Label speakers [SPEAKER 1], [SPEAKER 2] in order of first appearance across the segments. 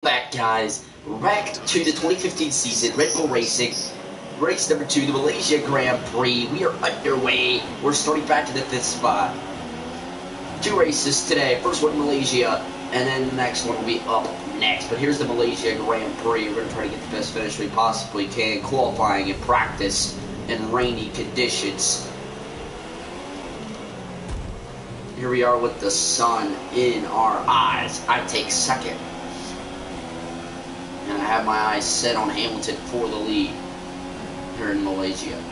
[SPEAKER 1] Back, guys. We're back to the 2015 season, Red Bull Racing, race number 2, the Malaysia Grand Prix. We are underway. We're starting back to the 5th spot. 2 races today. First one, Malaysia, and then the next one will be up next. But here's the Malaysia Grand Prix. We're going to try to get the best finish we possibly can, qualifying in practice in rainy conditions. Here we are with the sun in our eyes. I take second. And I have my eyes set on Hamilton for the lead here in Malaysia.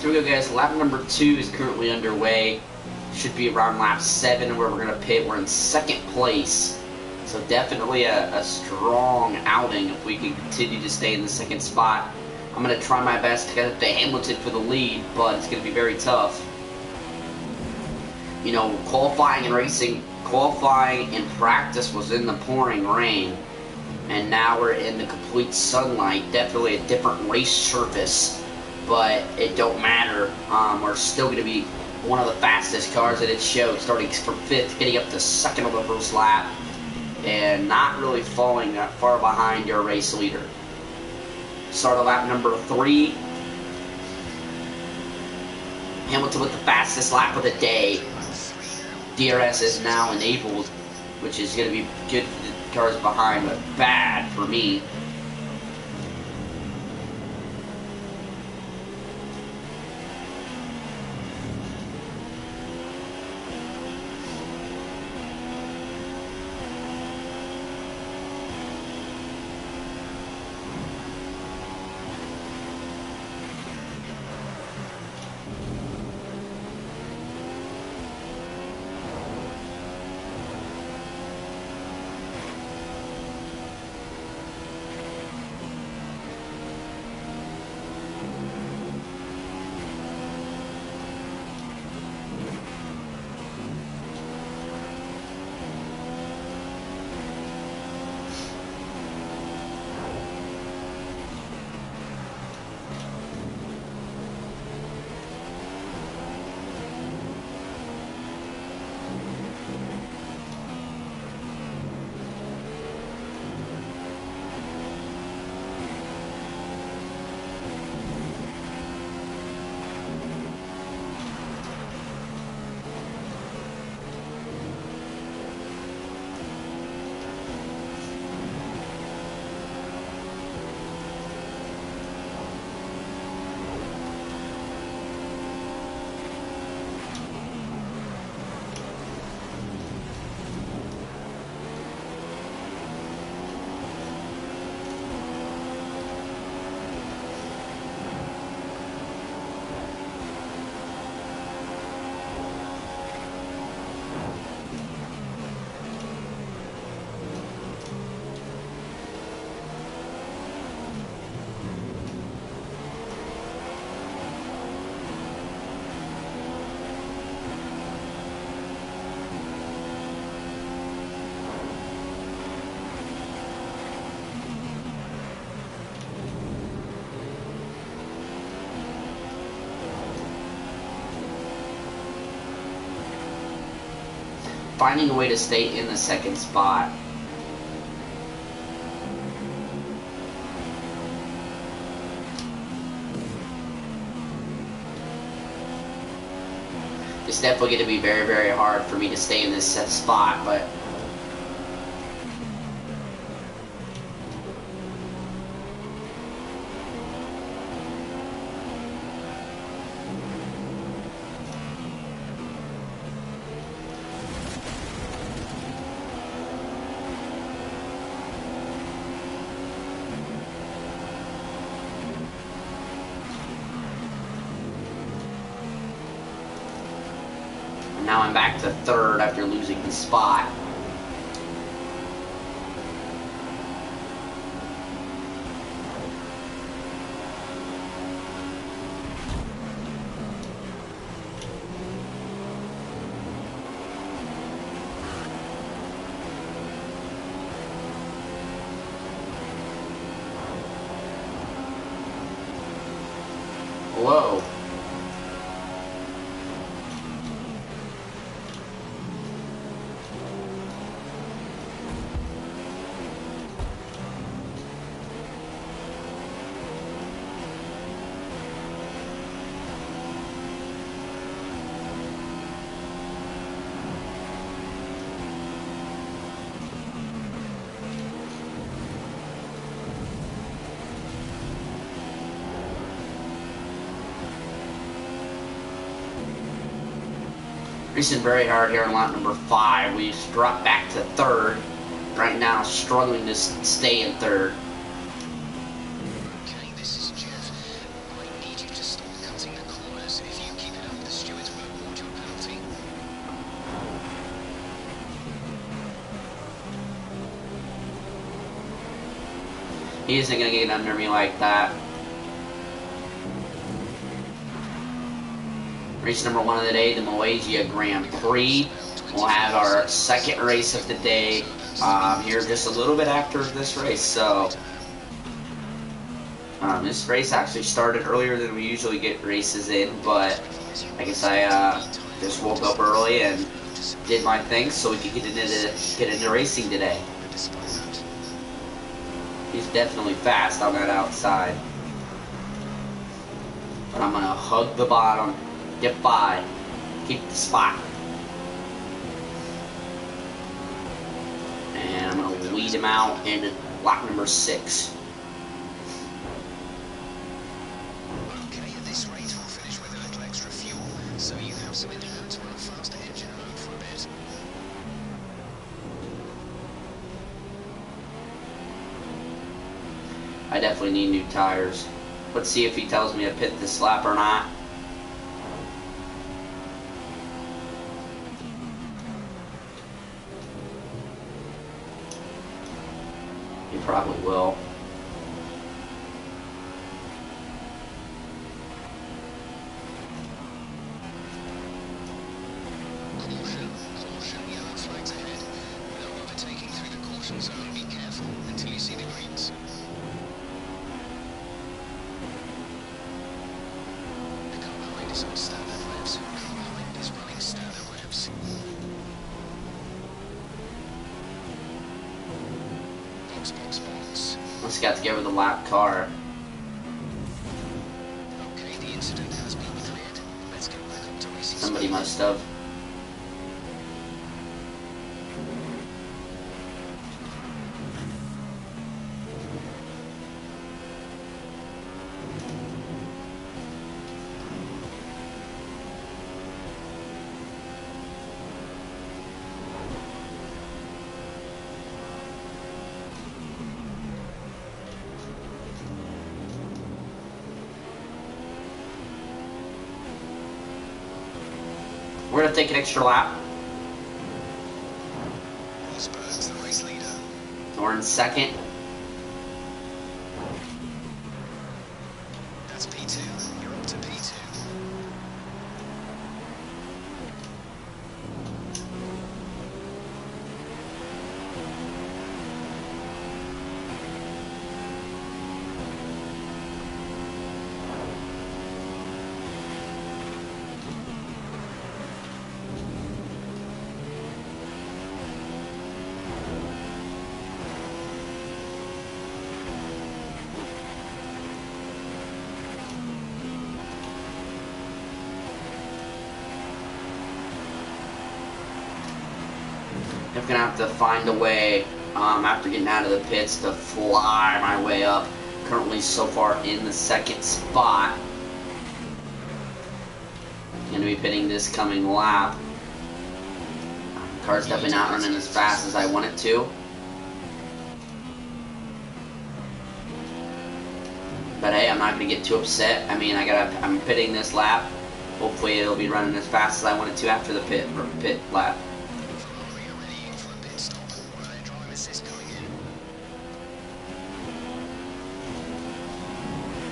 [SPEAKER 1] Here we go, guys. Lap number 2 is currently underway. Should be around lap 7 where we're going to pit. We're in 2nd place. So definitely a strong outing if we can continue to stay in the 2nd spot. I'm going to try my best to get up to Hamilton for the lead, but it's going to be very tough. You know, qualifying in practice was in the pouring rain. And now we're in the complete sunlight. Definitely a different race surface. But it don't matter. We're still going to be one of the fastest cars at its show, starting from 5th, getting up to 2nd on the first lap, and not really falling that far behind your race leader. Start of lap number 3. Hamilton with the fastest lap of the day. DRS is now enabled, which is going to be good for the cars behind, but bad for me. finding a way to stay in the second spot. It's definitely going to be very, very hard for me to stay in this spot, but now I'm back to third after losing the spot. Whoa. Racing very hard here in lap number 5. We dropped back to third. Right now, struggling to stay in third.
[SPEAKER 2] Okay, this is Jeff. I need you to stop cutting the corners. If you keep it up, the stewards will award you a penalty.
[SPEAKER 1] He isn't going to get under me like that. Race number 1 of the day, the Malaysia Grand Prix. We'll have our second race of the day here just a little bit after this race. So this race actually started earlier than we usually get races in, but I guess I just woke up early and did my thing so we could get into racing today. He's definitely fast on that outside, but I'm gonna hug the bottom. Get by. Keep the spot. And I'm going to lead him out into lap number 6.
[SPEAKER 2] Okay, at this rate, we'll finish with a little extra fuel, so you have some in hand to run a faster engine home for a bit.
[SPEAKER 1] I definitely need new tires. Let's see if he tells me to pit this lap or not. Probably will.
[SPEAKER 2] Caution, yellow flags ahead. No overtaking through the caution zone. Be careful until you see the greens. The car behind is on standard revs. The car behind is running standard revs. Box.
[SPEAKER 1] Let's got together the lap car.
[SPEAKER 2] Okay, the incident has been cleared. Let's get back up to racing.
[SPEAKER 1] Somebody must have. We're going to take an extra lap.
[SPEAKER 2] Rosberg's the race leader.
[SPEAKER 1] We're in second.
[SPEAKER 2] That's P2. You're up to P2.
[SPEAKER 1] I'm gonna have to find a way, after getting out of the pits, to fly my way up. Currently so far in the second spot. Gonna be pitting this coming lap. Car's definitely not running as fast as I want it to. But hey, I'm not gonna get too upset. I mean, I'm pitting this lap. Hopefully it'll be running as fast as I want it to after the pit lap.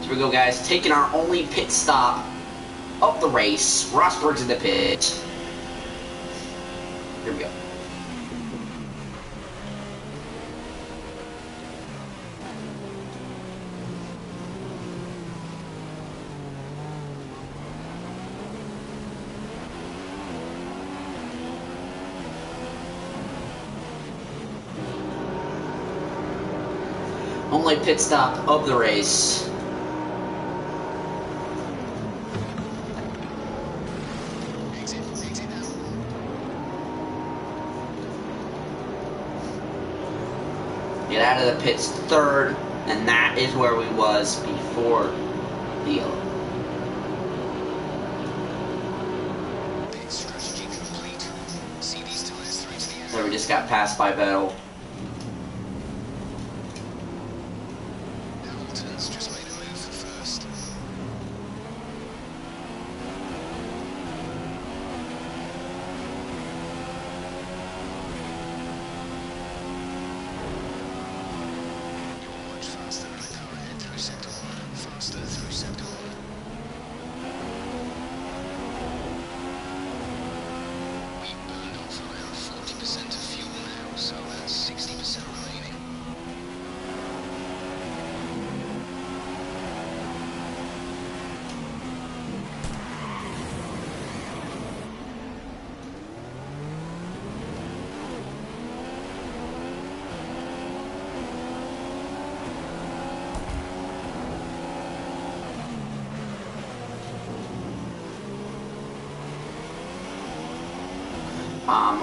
[SPEAKER 1] Here we go, guys. Taking our only pit stop of the race. Rosberg's in the pit. Here we go. Only pit stop of the race. Get out of the pits third, and that is where we was before the yellow. So we just got passed by Vettel.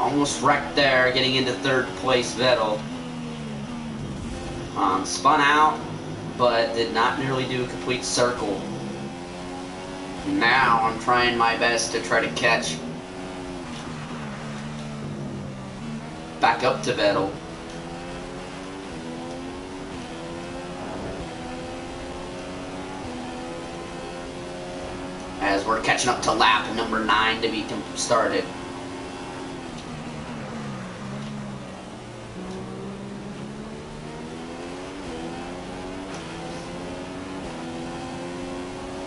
[SPEAKER 1] Almost wrecked there, getting into third place. Vettel spun out, but did not nearly do a complete circle. Now I'm trying my best to try to catch back up to Vettel. As we're catching up to lap number 9 to be started.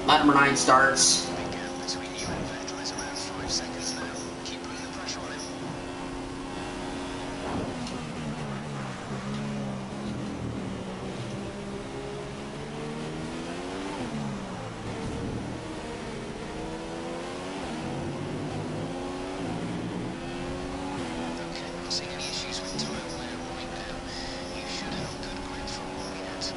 [SPEAKER 1] Lap number 9 starts.
[SPEAKER 2] The gap between you and Vettel is around 5 seconds now. Keep putting the pressure on him. Okay, not seeing any issues with tyre wear right now. You should have good grip for a while yet.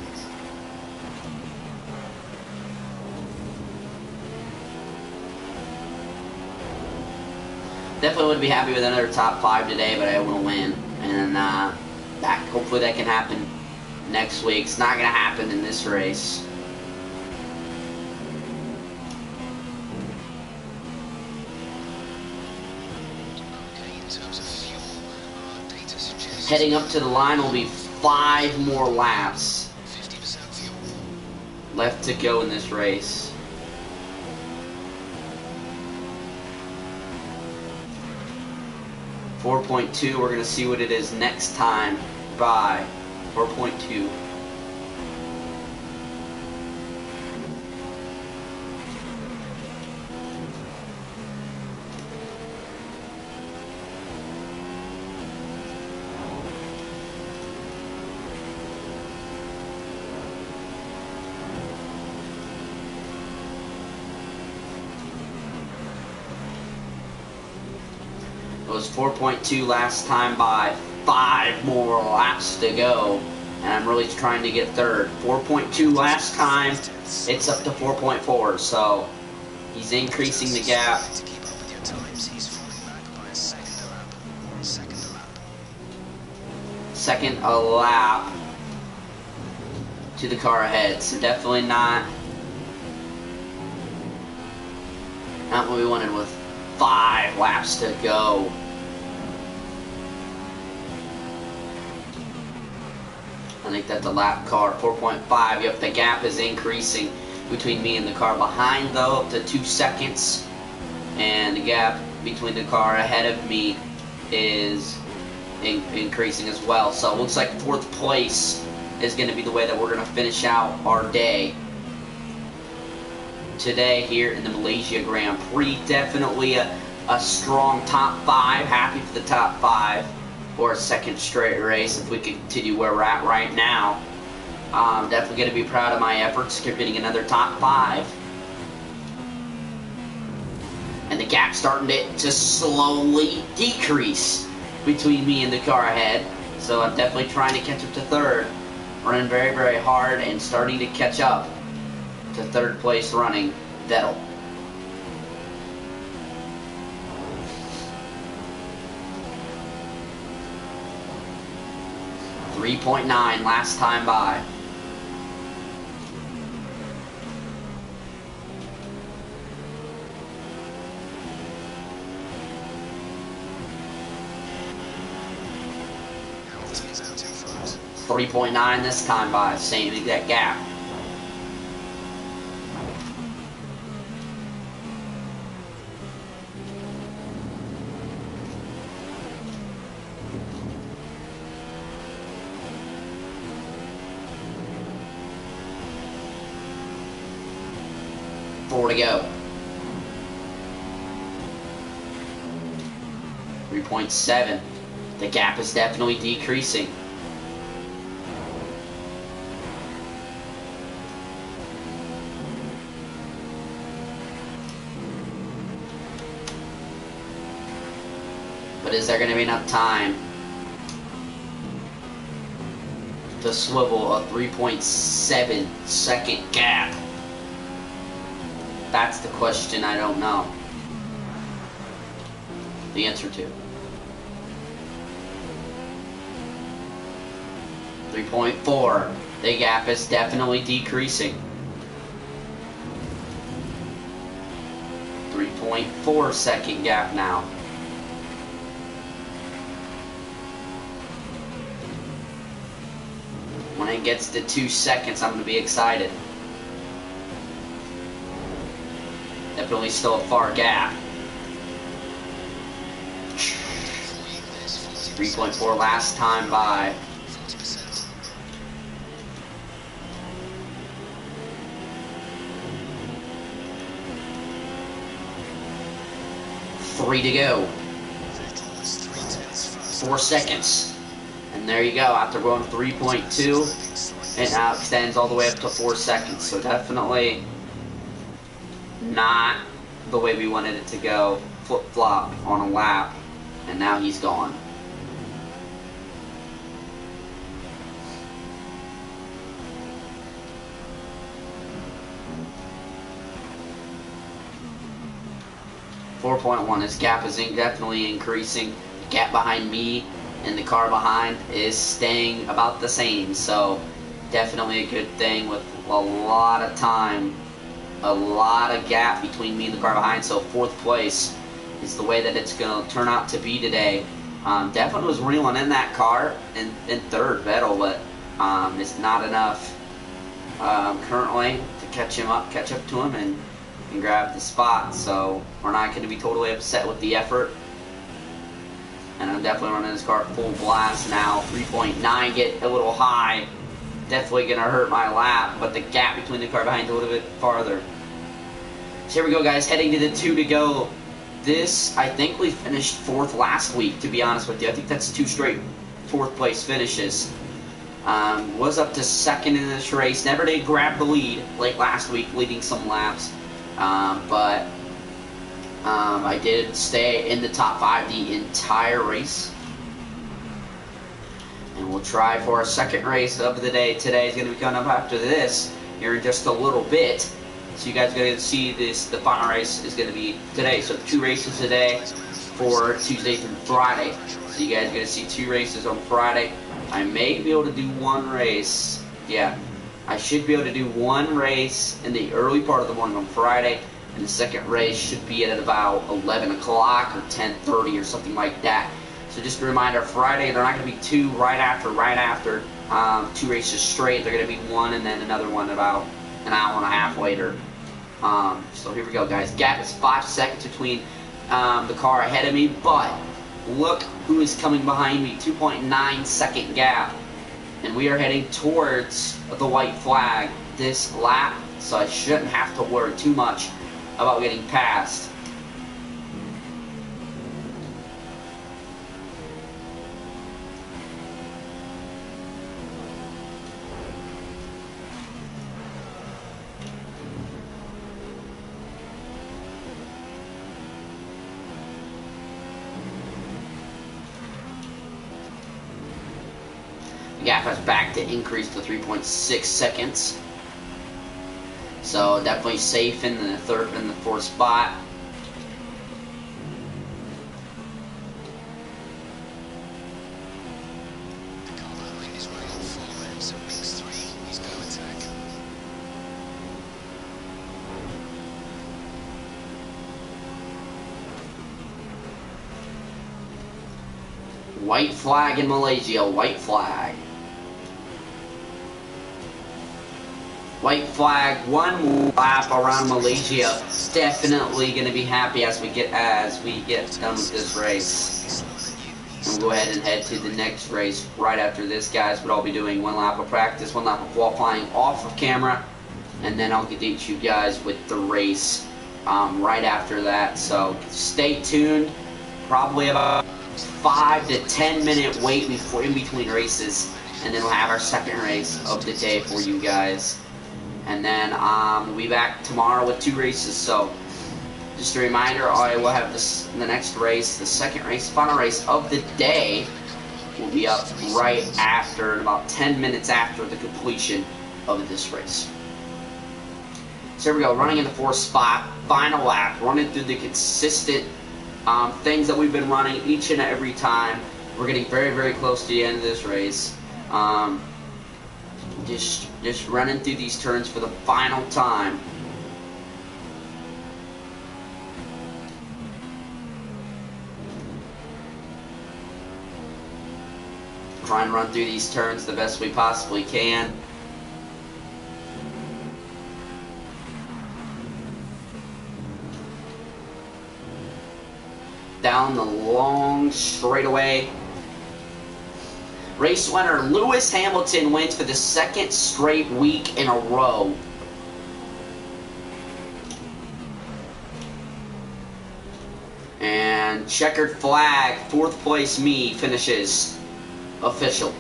[SPEAKER 1] Definitely would be happy with another top 5 today, but I want to win. And hopefully that can happen next week. It's not going to happen in this race.
[SPEAKER 2] Okay, in terms of fuel, data suggests
[SPEAKER 1] Heading up to the line will be 5 more laps
[SPEAKER 2] 50% fuel.
[SPEAKER 1] left to go in this race. .2, we're going to see what it is next time. By 4.2. It was 4.2 last time by 5 more laps to go. And I'm really trying to get third. 4.2 last time, it's up to 4.4. So he's increasing the gap.
[SPEAKER 2] To keep up with your times, he's falling back by a second a lap.
[SPEAKER 1] second a lap to the car ahead. So definitely not what we wanted with 5 laps to go. I think that's the lap car, 4.5. Yep, the gap is increasing between me and the car behind, though, up to 2 seconds. And the gap between the car ahead of me is increasing as well. So it looks like 4th place is going to be the way that we're going to finish out our day today here in the Malaysia Grand Prix. Definitely a strong top 5. Happy for the top 5 for a second straight race if we continue where we're at right now. Definitely going to be proud of my efforts getting another top 5. And the gap starting to slowly decrease between me and the car ahead. So I'm definitely trying to catch up to 3rd. Running very, very hard and starting to catch up to 3rd place running Vettel. .9 last time by.
[SPEAKER 2] Hamilton is out in front.
[SPEAKER 1] 3.9 this time by, same exact gap. Four to go. 3.7. The gap is definitely decreasing. But is there going to be enough time to swivel a 3.7 second gap? That's the question I don't know the answer to. 3.4. The gap is definitely decreasing. 3.4 second gap now. When it gets to 2 seconds, I'm going to be excited. Definitely still a far gap. 3.4 last time by.
[SPEAKER 2] 40%.
[SPEAKER 1] 3 to go.
[SPEAKER 2] Vettel was 3/10 faster.
[SPEAKER 1] 4 seconds. And there you go. After going 3.2, it now extends all the way up to 4 seconds. So definitely not the way we wanted it to go. Flip-flop on a lap. And now he's gone. .1. His gap is definitely increasing. The gap behind me and the car behind is staying about the same. So definitely a good thing with a lot of time, a lot of gap between me and the car behind. So 4th place is the way that it's going to turn out to be today. Definitely was reeling in that car in 3rd, Vettel, but it's not enough currently to catch up to him and grab the spot. So we're not going to be totally upset with the effort. And I'm definitely running this car full blast now. 3.9 get a little high. Definitely going to hurt my lap, but the gap between the car behind is a little bit farther. So here we go, guys, heading to the 2 to go. This, I think we finished 4th last week, to be honest with you. I think that's 2 straight 4th place finishes. Was up to 2nd in this race. Never did grab the lead late last week, leading some laps. But I did stay in the top 5 the entire race. And we'll try for a second race of the day. Today is going to be coming up after this here in just a little bit. So you guys are going to see this. The final race is going to be today. So 2 races today for Tuesday through Friday. So you guys are going to see 2 races on Friday I may be able to do one race. Yeah, I should be able to do one race in the early part of the morning on Friday, and the second race should be at about 11 o'clock or 10:30 or something like that. So just a reminder, Friday, they're not going to be two right after, two races straight. They're going to be one and then another one about an hour and a half later. So here we go, guys. Gap is 5 seconds between the car ahead of me, but look who is coming behind me. 2.9 second gap. And we are heading towards the white flag this lap, so I shouldn't have to worry too much about getting past. The gap has back to increase to 3.6 seconds. So definitely safe in the third and the fourth spot.
[SPEAKER 2] The car behind is running on full laps at mix 3. He's going to attack.
[SPEAKER 1] White flag in Malaysia, white flag. White flag, one lap around Malaysia. Definitely going to be happy as we get done with this race. And we'll go ahead and head to the next race right after this, guys. But I'll be doing one lap of practice, one lap of qualifying off of camera, and then I'll get to you guys with the race right after that. So stay tuned. Probably about 5 to 10 minute wait in between races, and then we'll have our second race of the day for you guys. And then we'll be back tomorrow with 2 races. So just a reminder, I will have the next race, the second race, final race of the day will be up right after, about 10 minutes after the completion of this race. So here we go, running in the 4th spot, final lap, running through the consistent things that we've been running each and every time. We're getting very, very close to the end of this race. Just running through these turns for the final time. Try and run through these turns the best we possibly can. Down the long straightaway. Race winner Lewis Hamilton wins for the 2nd straight week in a row. And checkered flag, 4th place me, finishes official.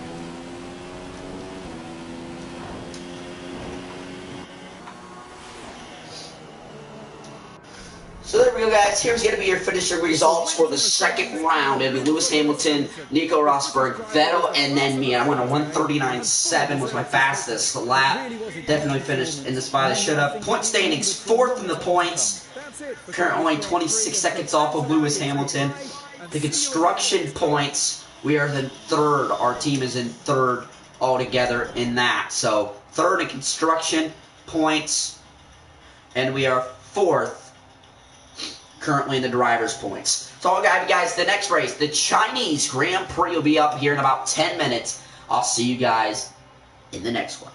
[SPEAKER 1] So there we go, guys. Here's going to be your finishing results for the second round. It'll be Lewis Hamilton, Nico Rosberg, Vettel, and then me. I went a 1:39.7 was my fastest lap. Definitely finished in the spot I should have. Point standings, 4th in the points. Currently only 26 seconds off of Lewis Hamilton. The construction points, we are in 3rd. Our team is in 3rd altogether in that. So 3rd in construction points, and we are 4th. Currently in the driver's points. So I'll guide you guys to the next race. The Chinese Grand Prix will be up here in about 10 minutes. I'll see you guys in the next one.